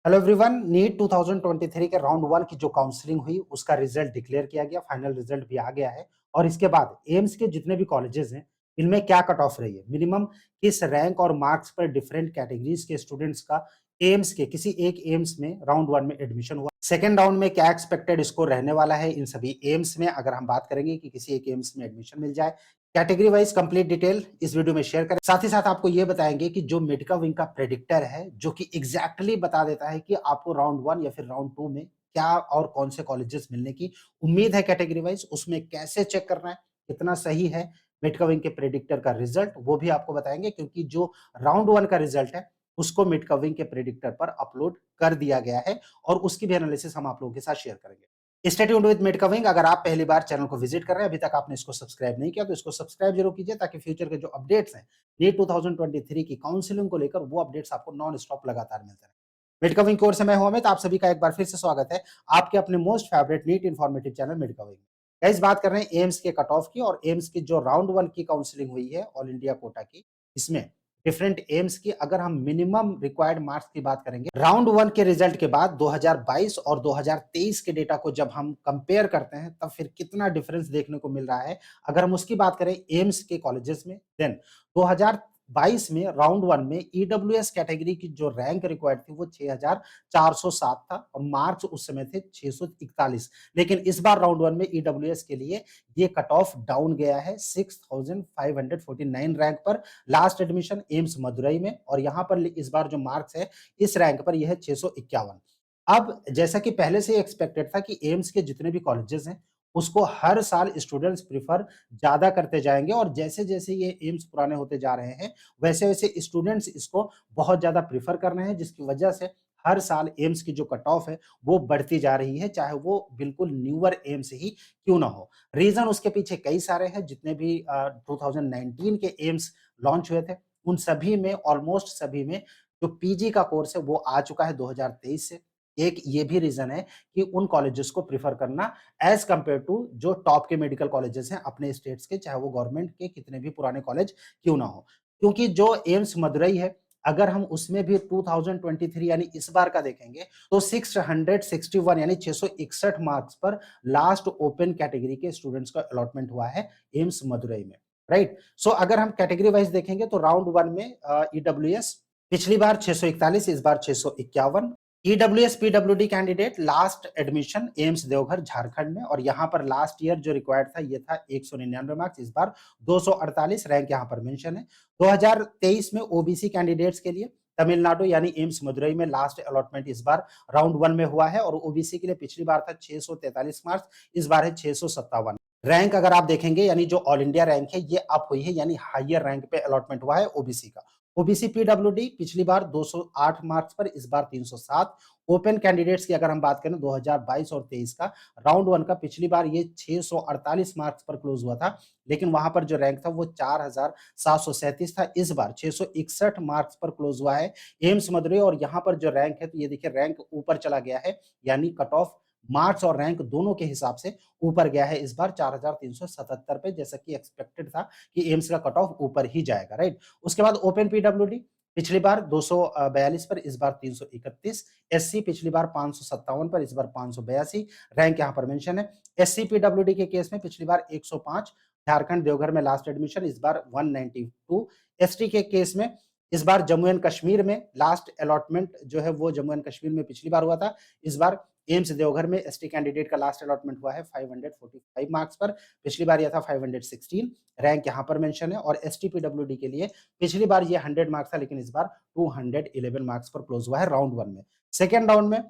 Hello everyone, NEET 2023 के round 1 की जो काउंसलिंग हुई, उसका रिजल्ट डिक्लेयर किया गया, फाइनल रिजल्ट भी आ गया है और इसके बाद एम्स के जितने भी कॉलेजेस हैं, इनमें क्या कट ऑफ रही है, मिनिमम किस रैंक और मार्क्स पर डिफरेंट कैटेगरीज के स्टूडेंट्स का एम्स के किसी एक एम्स में राउंड 1 में एडमिशन हुआ। सेकंड राउंड में क्या एक्सपेक्टेड स्कोर रहने वाला है इन सभी एम्स में, अगर हम बात करेंगे कि किसी एक एम्स में एडमिशन मिल जाए, कैटेगरी वाइज कंप्लीट डिटेल इस वीडियो में शेयर करें। साथ ही साथ आपको ये बताएंगे कि जो मेडिका विंग का प्रेडिक्टर है, जो कि एग्जैक्टली बता देता है कि आपको राउंड 1 या फिर राउंड 2 में क्या और कौन से कॉलेजेस मिलने की उम्मीद है कैटेगरी वाइज, उसमें कैसे चेक करना है, कितना सही है मेडिका विंग के प्रेडिक्टर का रिजल्ट, वो भी आपको बताएंगे क्योंकि जो राउंड 1 का रिजल्ट है, उसको मेडिका विंग के प्रेडिक्टर पर अपलोड कर दिया गया है और उसकी भी एनालिसिस हम आप लोगों के साथ शेयर करेंगे। स्टे ट्यून्ड विद मेड कविंग। अगर आप पहली बार चैनल को विजिट कर रहे हैं, अभी तक आपने इसको सब्सक्राइब नहीं किया तो इसको सब्सक्राइब जरूर कीजिए ताकि फ्यूचर के जो अपडेट्स हैं नीट 2023 की काउंसलिंग को लेकर, वो अपडेट्स आपको नॉन स्टॉप लगातार मिलते रहे। मेड कविंग कोर्स में मैं हूं अमित, आप सभी का एक बार फिर से स्वागत है आपके अपने most favourite NEET informative channel मेड कविंग। गाइस, बात कर रहे हैं एम्स के कट ऑफ की और एम्स की जो राउंड 1 की काउंसलिंग हुई है ऑल इंडिया कोटा की, इसमें डिफरेंट एम्स की अगर हम मिनिमम रिक्वायर्ड मार्क्स की बात करेंगे, राउंड 1 के रिजल्ट के बाद 2022 और 2023 के डेटा को जब हम कंपेयर करते हैं, तब फिर कितना डिफरेंस देखने को मिल रहा है। अगर हम उसकी बात करें एम्स के कॉलेजेस में, देन 2022 में राउंड 1 में ईडब्ल्यूएस कैटेगरी की जो रैंक रिक्वायर्ड थी वो 6407 था और मार्क्स उस समय थे 641। लेकिन इस बार राउंड 1 में ईडब्ल्यूएस के लिए ये कट ऑफ डाउन गया है 6549 रैंक पर। लास्ट एडमिशन एम्स मदुरई में और यहाँ पर इस बार जो मार्क्स है इस रैंक पर यह है 651। अब जैसा कि पहले से एक्सपेक्टेड था कि एम्स के जितने भी कॉलेजेस हैं, उसको हर साल स्टूडेंट्स प्रेफर ज्यादा करते जाएंगे और जैसे जैसे ये एम्स पुराने होते जा रहे हैं, वैसे वैसे स्टूडेंट्स इसको बहुत ज्यादा प्रेफर कर रहे हैं, जिसकी वजह से हर साल एम्स की जो कट ऑफ है वो बढ़ती जा रही है, चाहे वो बिल्कुल न्यूअर एम्स ही क्यों ना हो। रीजन उसके पीछे कई सारे हैं। जितने भी 2019 के एम्स लॉन्च हुए थे, उन सभी में ऑलमोस्ट सभी में जो पीजी का कोर्स है वो आ चुका है 2023 से। एक ये भी रीजन है कि उन कॉलेजेस को प्रेफर करना एज कंपेयर टू जो टॉप के मेडिकल कॉलेजेस हैं अपने स्टेट्स के, चाहे वो गवर्नमेंट के कितने भी पुराने कॉलेज क्यों ना हो। क्योंकि जो एम्स मदुरई है, अगर हम उसमें भी 2023 यानी इस बार का देखेंगे, तो 661 यानी 661 मार्क्स पर लास्ट ओपन कैटेगरी के स्टूडेंट्स का अलॉटमेंट हुआ है एम्स मदुरई में, राइट। सो अगर हम कैटेगरी वाइज देखेंगे तो राउंड 1 में ईडब्ल्यूएस पिछली बार 641, इस बार 651। EWS PWD candidate last admission AIIMS Deoghar Jharkhand में और यहाँ पर लास्ट ईयर जो रिक्वायर्ड था ये था 199 मार्क्स, इस बार 248 रैंक यहाँ पर मेंशन है। 2023 में ओबीसी कैंडिडेट्स के लिए तमिलनाडु यानी एम्स मदुरई में लास्ट अलॉटमेंट इस बार राउंड 1 में हुआ है और ओबीसी के लिए पिछली बार था 643 मार्क्स, इस बार है 657 रैंक। अगर आप देखेंगे यानी जो ऑल इंडिया रैंक है ये अप हुई है, यानी हायर रैंक पे अलॉटमेंट हुआ है ओबीसी का। ओबीसी पीडब्ल्यूडी पिछली बार 208 मार्क्स पर, इस बार 307। ओपन कैंडिडेट्स की अगर हम बात करें 2022 और 23 का राउंड 1 का, पिछली बार ये 648 मार्क्स पर क्लोज हुआ था, लेकिन वहां पर जो रैंक था वो 4737 था, इस बार 661 मार्क्स पर क्लोज हुआ है एम्स मदुरई और यहाँ पर जो रैंक है तो ये देखिए रैंक ऊपर चला गया है, यानी कट ऑफ मार्क्स और रैंक दोनों के हिसाब से ऊपर गया है इस बार 4377 पे, जैसा कि एक्सपेक्टेड था कि एम्स का कट ऑफ ऊपर ही जाएगा, राइट। उसके बाद ओपन पीडब्ल्यूडी पिछली बार 242 पर, इस बार 331। एससी पिछली बार 557 पर, इस बार 582 रैंक यहाँ पर मेंशन है। एससी पीडब्ल्यूडी के केस में पिछली बार 105, झारखंड देवघर में लास्ट एडमिशन, इस बार 192। एसटी के केस में इस बार जम्मू एंड कश्मीर में लास्ट अलॉटमेंट जो है वो जम्मू एंड कश्मीर में पिछली बार हुआ था, इस बार एम्स देवघर में एसटी कैंडिडेट का लास्ट अलॉटमेंट हुआ है 545 मार्क्स पर, पिछली बार यह था 516 रैंक यहाँ पर मेंशन है। और एसटी पीडब्ल्यूडी के लिए पिछली बार ये 100 मार्क्स था, लेकिन इस बार 211 मार्क्स पर क्लोज हुआ है राउंड 1 में। सेकेंड राउंड में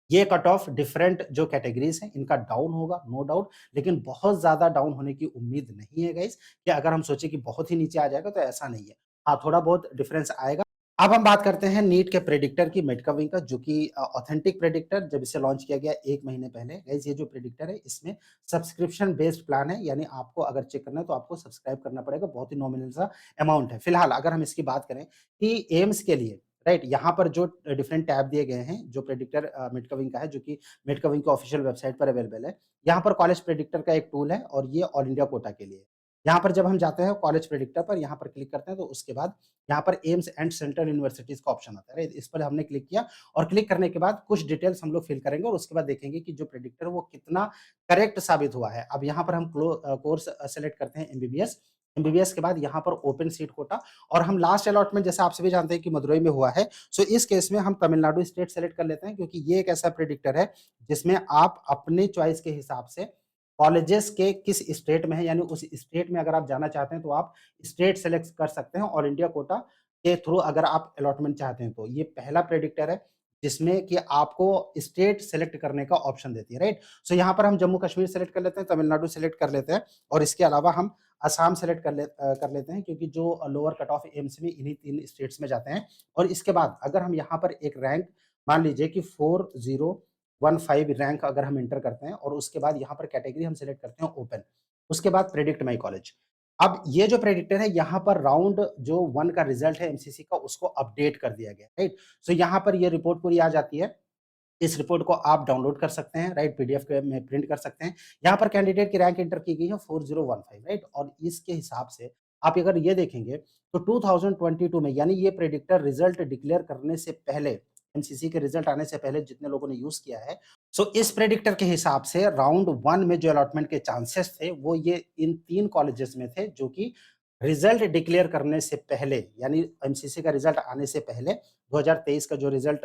ये कट ऑफ डिफरेंट जो कैटेगरीज हैं इनका डाउन होगा, नो डाउट, लेकिन बहुत ज्यादा डाउन होने की उम्मीद नहीं है गाइस, कि अगर हम सोचे कि बहुत ही नीचे आ जाएगा तो ऐसा नहीं है। हाँ, थोड़ा बहुत डिफरेंस आएगा। अब हम बात करते हैं नीट के प्रेडिक्टर की, मेडकविंग का, जो कि ऑथेंटिक प्रेडिक्टर जब इसे लॉन्च किया गया 1 महीने पहले। गाइस, ये जो प्रेडिक्टर है इसमें सब्सक्रिप्शन बेस्ड प्लान है, यानी आपको अगर चेक करना है तो आपको सब्सक्राइब करना पड़ेगा, बहुत ही नॉमिनल सा अमाउंट है। फिलहाल अगर हम इसकी बात करें कि एम्स के लिए, राइट, यहाँ पर जो डिफरेंट टैब दिए गए हैं जो प्रेडिक्टर मेडकविंग का है, जो कि मेडकविंग की ऑफिशियल वेबसाइट पर अवेलेबल है। यहाँ पर कॉलेज प्रेडिक्टर का एक टूल है और ये ऑल इंडिया कोटा के लिए है। यहाँ पर जब हम जाते हैं कॉलेज प्रेडिक्टर पर, यहाँ पर क्लिक करते हैं तो उसके बाद यहाँ पर एम्स एंड सेंट्रल यूनिवर्सिटीज़ का ऑप्शन आता है, राइट? इस पर हमने क्लिक किया और क्लिक करने के बाद कुछ डिटेल्स हम लोग फिल करेंगे और उसके बाद देखेंगे कि जो प्रेडिक्टर है वो कितना करेक्ट साबित हुआ है। अब यहाँ पर हम कोर्स सेलेक्ट करते हैं एमबीबीएस। एमबीबीएस के बाद यहाँ पर ओपन सीट कोटा और हम लास्ट अलॉटमेंट जैसा आप सभी जानते हैं कि मदुरई में हुआ है। सो इस केस में हम तमिलनाडु स्टेट सेलेक्ट कर लेते हैं क्योंकि ये एक ऐसा प्रेडिक्टर है जिसमें आप अपने चॉइस के हिसाब से कॉलेजेस के किस स्टेट में है यानी उस स्टेट में अगर आप जाना चाहते हैं तो आप स्टेट सेलेक्ट कर सकते हैं ऑल इंडिया कोटा के थ्रू अगर आप अलॉटमेंट चाहते हैं तो। ये पहला प्रेडिक्टर है जिसमें कि आपको स्टेट सेलेक्ट करने का ऑप्शन देती है, राइट? सो यहाँ पर हम जम्मू कश्मीर सेलेक्ट कर लेते हैं, तमिलनाडु सेलेक्ट कर लेते हैं और इसके अलावा हम असम सेलेक्ट कर लेते हैं क्योंकि जो लोअर कट ऑफ एम्स में इन्हीं 3 स्टेट्स में जाते हैं और इसके बाद अगर हम यहाँ पर एक रैंक मान लीजिए कि 4015 रैंक अगर हम एंटर करते हैं और उसके बाद यहाँ पर कैटेगरी हम सेलेक्ट करते हैं ओपन, उसके बाद प्रेडिक्ट माई कॉलेज। अब ये जो प्रेडिक्टर है यहाँ पर राउंड जो 1 का रिजल्ट है एमसीसी का उसको अपडेट कर दिया गया, राइट? सो यहाँ पर ये रिपोर्ट पूरी आ जाती है। इस रिपोर्ट को आप डाउनलोड कर सकते हैं, राइट? पीडीएफ के में प्रिंट कर सकते हैं। यहाँ पर कैंडिडेट की रैंक एंटर की गई है 4015, राइट? और इसके हिसाब से आप अगर ये देखेंगे तो 2022 में यानी ये प्रेडिक्टर रिजल्ट डिक्लेयर करने से पहले, एमसीसी के रिजल्ट आने से पहले जितने लोगों ने यूज़ किया है, सो इस प्रेडिक्टर के हिसाब से राउंड 1 में जो अलॉटमेंट के चांसेस थे, वो ये इन 3 कॉलेजेस में थे जो कि रिजल्ट डिक्लेयर करने से पहले यानी एमसीसी का रिजल्ट आने से पहले 2023 का जो रिजल्ट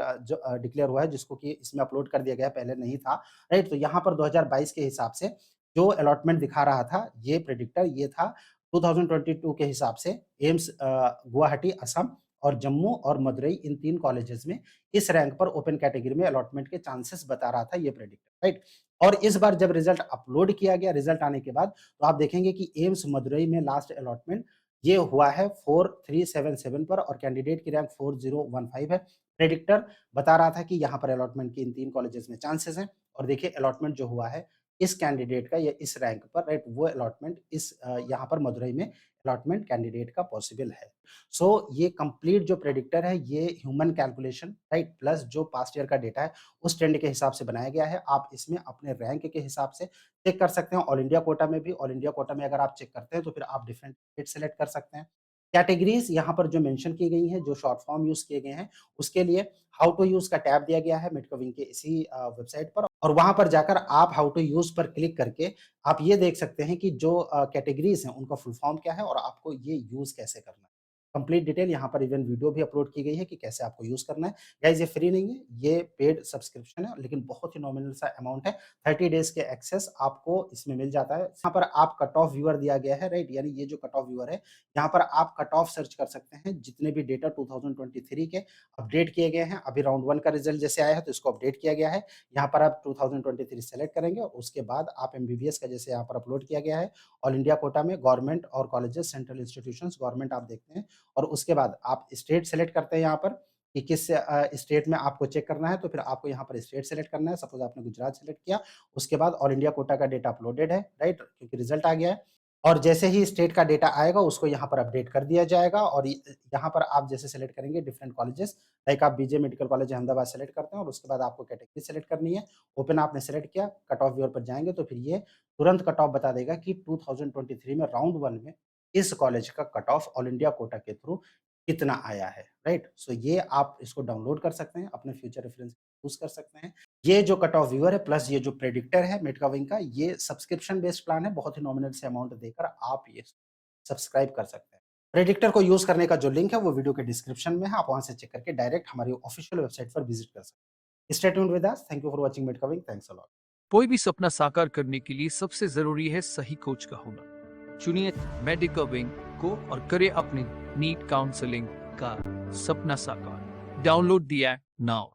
डिक्लेयर हुआ है जिसको कि इसमें अपलोड कर दिया गया है, पहले नहीं था, राइट? तो यहाँ पर 2022 के हिसाब से जो अलॉटमेंट दिखा रहा था, ये प्रेडिक्टर ये था 2022 के हिसाब से एम्स गुवाहाटी, असम और जम्मू और मदुरई इन 3 कॉलेजेस में इस रैंक पर ओपन कैटेगरी में अलॉटमेंट के चांसेस बता रहा था ये प्रेडिक्टर, राइट? और इस बार जब रिजल्ट अपलोड किया गया, रिजल्ट आने के बाद तो आप देखेंगे कि एम्स मदुरई में लास्ट अलॉटमेंट ये हुआ है 4377 पर और कैंडिडेट की रैंक 4015 है। प्रेडिक्टर बता रहा था कि यहाँ पर अलॉटमेंट के इन 3 कॉलेजेस में चांसेस हैं और देखिए अलॉटमेंट जो हुआ है इस कैंडिडेट का या इस रैंक पर, राइट? वो अलॉटमेंट इस यहाँ पर मदुरई में अलॉटमेंट कैंडिडेट का पॉसिबल है। सो ये कंप्लीट जो प्रेडिक्टर है ये ह्यूमन कैलकुलेशन, राइट? प्लस जो पास्ट ईयर का डेटा है उस ट्रेंड के हिसाब से बनाया गया है। आप इसमें अपने रैंक के हिसाब से चेक कर सकते हैं। ऑल इंडिया कोटा में भी, ऑल इंडिया कोटा में अगर आप चेक करते हैं तो फिर आप डिफरेंट स्टेट सेलेक्ट कर सकते हैं। कैटेगरीज़ यहाँ पर जो मेंशन की गई हैं, जो शॉर्ट फॉर्म यूज़ किए गए हैं, उसके लिए हाउ टू यूज़ का टैब दिया गया है मेडकविंग के इसी वेबसाइट पर और वहाँ पर जाकर आप हाउ टू यूज़ पर क्लिक करके आप ये देख सकते हैं कि जो कैटेगरीज़ हैं उनका फुल फॉर्म क्या है और आपको ये यूज़ कैसे करना है। कंप्लीट डिटेल यहाँ पर इवन वीडियो भी अपलोड की गई है कि कैसे आपको यूज़ करना है। गाइज़ ये फ्री नहीं है, ये पेड सब्सक्रिप्शन है लेकिन बहुत ही नॉमिनल सा अमाउंट है। 30 डेज़ के एक्सेस आपको इसमें मिल जाता है। यहाँ पर आप कट ऑफ व्यूअर दिया गया है, राइट? यानी ये जो कट ऑफ व्यूअर है, यहाँ पर आप कट ऑफ सर्च कर सकते हैं। जितने भी डेटा 2023 के अपडेट किए गए हैं, अभी राउंड 1 का रिजल्ट जैसे आया है तो इसको अपडेट किया गया है। यहाँ पर आप 2023 सेलेक्ट करेंगे और उसके बाद आप एमबीबीएस का जैसे यहाँ पर अपलोड किया गया है, ऑल इंडिया कोटा में गवर्नमेंट और कॉलेजेस, सेंट्रल इंस्टीट्यूशंस, गवर्नमेंट आप देखते हैं और उसके बाद आप स्टेट सेलेक्ट करते हैं यहाँ पर कि किस स्टेट में आपको चेक करना है, तो फिर आपको यहाँ पर स्टेट सेलेक्ट करना है। सपोज़ आपने गुजरात सेलेक्ट किया, उसके बाद ऑल इंडिया कोटा का डेटा अपलोडेड है, राइट? क्योंकि रिजल्ट आ गया है और जैसे ही स्टेट का डेटा आएगा, उसको यहाँ पर अपडेट कर दिया जाएगा और यहाँ पर आप जैसे सेलेक्ट करेंगे डिफरेंट कॉलेजेस, लाइक आप B J medical college Ahmedabad select करते हैं और उसके बाद आपको कैटेगरी सेलेक्ट करनी है। ओपन आपने सेलेक्ट किया, कट ऑफ व्यूअर पर जाएँगे, तो फिर ये तुरंत कट ऑफ बता देगा कि 2023 में राउंड 1 में इस कॉलेज का cut off all India quota के थ्रू कितना आया है, राइट? सो ये आप इसको डाउनलोड कर सकते हैं, अपने फ्यूचर रेफरेंस यूज़ कर सकते हैं। ये जो कट ऑफ व्यूअर है प्लस ये जो प्रेडिक्टर है मेडकविंग का, ये सब्सक्रिप्शन बेस्ड प्लान है, बहुत ही नॉमिनल से अमाउंट देकर आप ये सब्सक्राइब कर सकते हैं। प्रेडिक्टर को यूज़ करने का जो लिंक है वो वीडियो के डिस्क्रिप्शन में है, आप वहाँ से चेक करके डायरेक्ट हमारी ऑफिशियल वेबसाइट पर विजिट कर सकते हैं। Stay tuned with us, thank you for watching मेडकविंग, थैंक्स अ लॉट। कोई भी सपना साकार करने के लिए सबसे जरूरी है सही कोच का होना। चुनिए मेडिकल विंग को और करें अपने नीट काउंसलिंग का सपना साकार। Download the app now.